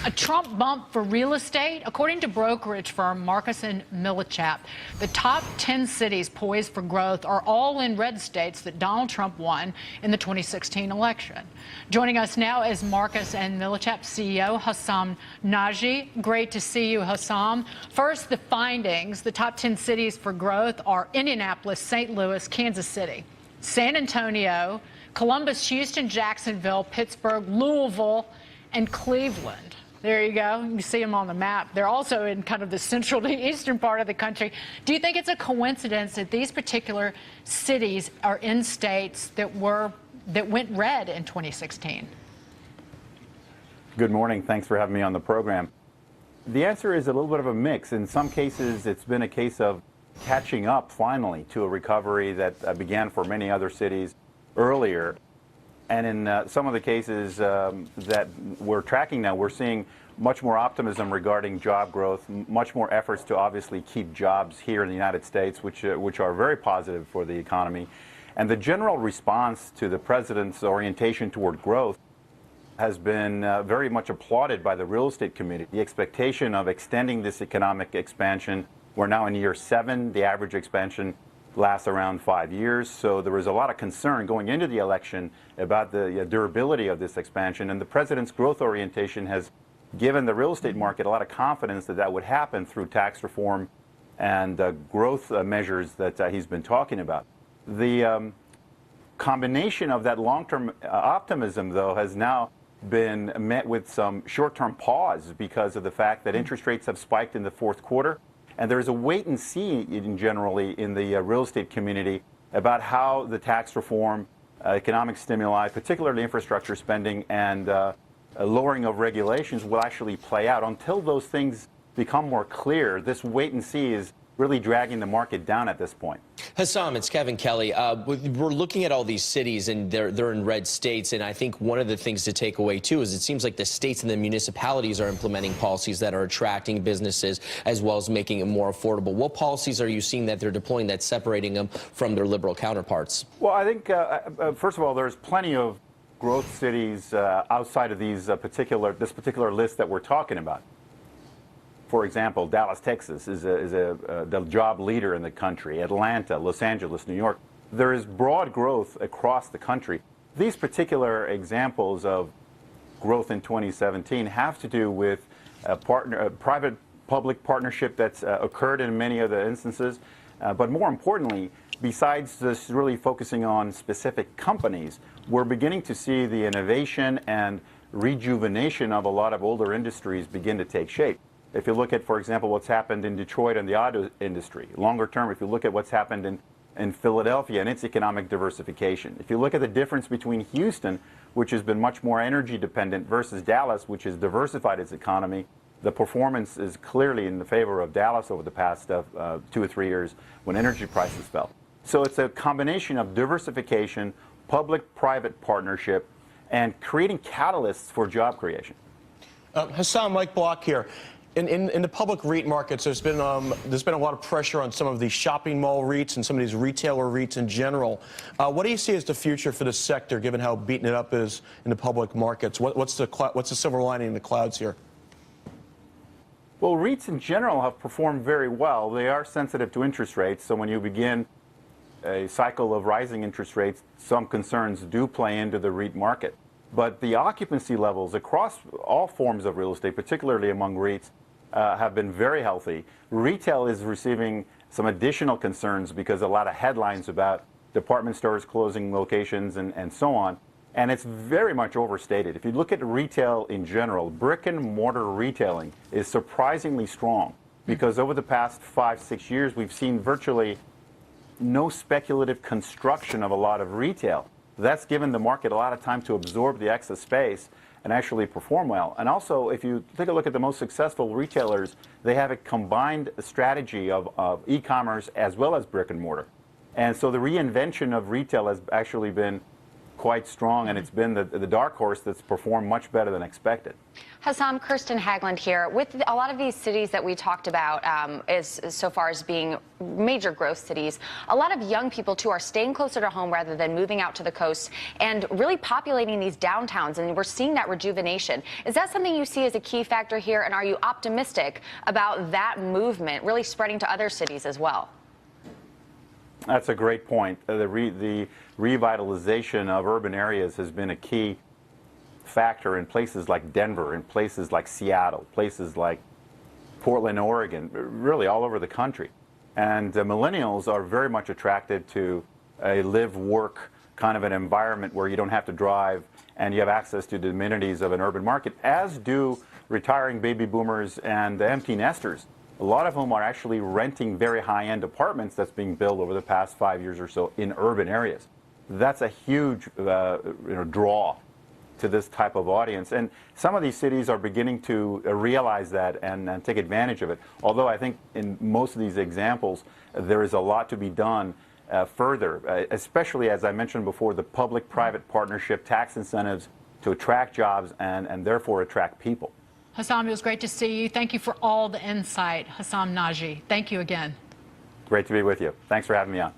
A Trump bump for real estate? According to brokerage firm Marcus and Millichap, the top 10 cities poised for growth are all in red states that Donald Trump won in the 2016 election. Joining us now is Marcus and Millichap CEO Hessam Nadji. Great to see you, Hessam. First, the findings. The top 10 cities for growth are Indianapolis, St. Louis, Kansas City, San Antonio, Columbus, Houston, Jacksonville, Pittsburgh, Louisville, and Cleveland. There you go. You see them on the map. They're also in kind of the central to eastern part of the country. Do you think it's a coincidence that these particular cities are in states that went red in 2016? Good morning. Thanks for having me on the program. The answer is a little bit of a mix. In some cases, it's been a case of catching up finally to a recovery that began for many other cities earlier. And in some of the cases that we're tracking now, we're seeing much more optimism regarding job growth, much more efforts to obviously keep jobs here in the United States, which are very positive for the economy. And the general response to the president's orientation toward growth has been very much applauded by the real estate community. The expectation of extending this economic expansion, we're now in year 7, the average expansion lasts around 5 years. So there was a lot of concern going into the election about the durability of this expansion. And the president's growth orientation has given the real estate market a lot of confidence that that would happen through tax reform and growth measures that he's been talking about. The combination of that long-term optimism, though, has now been met with some short-term pause because of the fact that interest rates have spiked in the fourth quarter. And there is a wait and see generally in the real estate community about how the tax reform, economic stimuli, particularly infrastructure spending, and lowering of regulations will actually play out. Until those things become more clear, this wait and see is really dragging the market down at this point. Hessam, it's Kevin Kelly. We're looking at all these cities, and they're in red states. And I think one of the things to take away, too, is it seems like the states and the municipalities are implementing policies that are attracting businesses as well as making it more affordable. What policies are you seeing that they're deploying that's separating them from their liberal counterparts? Well, I think, first of all, there's plenty of growth cities outside of these this particular list that we're talking about. For example, Dallas, Texas is the job leader in the country. Atlanta, Los Angeles, New York. There is broad growth across the country. These particular examples of growth in 2017 have to do with a private-public partnership that's occurred in many of the instances. But more importantly, besides this really focusing on specific companies, we're beginning to see the innovation and rejuvenation of a lot of older industries begin to take shape. If you look at, for example, what's happened in Detroit and the auto industry, longer term, if you look at what's happened in Philadelphia and its economic diversification, if you look at the difference between Houston, which has been much more energy dependent, versus Dallas, which has diversified its economy, the performance is clearly in the favor of Dallas over the past 2 or 3 years when energy prices fell. So it's a combination of diversification, public-private partnership, and creating catalysts for job creation. Hessam, Mike Block here. In the public REIT markets, there's been a lot of pressure on some of these shopping mall REITs and some of these retailer REITs in general. What do you see as the future for this sector, given how beaten it up is in the public markets? What's the silver lining in the clouds here? Well, REITs in general have performed very well. They are sensitive to interest rates, so when you begin a cycle of rising interest rates, some concerns do play into the REIT market. But the occupancy levels across all forms of real estate, particularly among REITs, have been very healthy. Retail is receiving some additional concerns because a lot of headlines about department stores closing locations and so on. And it's very much overstated. If you look at retail in general, brick and mortar retailing is surprisingly strong because over the past 5-6 years, we've seen virtually no speculative construction of a lot of retail. That's given the market a lot of time to absorb the excess space and actually perform well. And also, if you take a look at the most successful retailers, they have a combined strategy of e-commerce as well as brick and mortar. And so the reinvention of retail has actually been quite strong, and it's been the dark horse that's performed much better than expected. Hessam, Kirsten Hagland here. With a lot of these cities that we talked about so far as being major growth cities, a lot of young people, too, are staying closer to home rather than moving out to the coast and really populating these downtowns, and we're seeing that rejuvenation. Is that something you see as a key factor here, and are you optimistic about that movement really spreading to other cities as well? That's a great point. The revitalization of urban areas has been a key factor in places like Denver, in places like Seattle, places like Portland, Oregon, really all over the country. And millennials are very much attracted to a live-work kind of an environment where you don't have to drive and you have access to the amenities of an urban market, as do retiring baby boomers and empty nesters, a lot of whom are actually renting very high-end apartments that's being built over the past 5 years or so in urban areas. That's a huge draw to this type of audience. And some of these cities are beginning to realize that and take advantage of it. Although I think in most of these examples, there is a lot to be done further, especially, as I mentioned before, the public-private partnership, tax incentives to attract jobs and therefore attract people. Hessam, it was great to see you. Thank you for all the insight. Hessam Nadji, thank you again. Great to be with you. Thanks for having me on.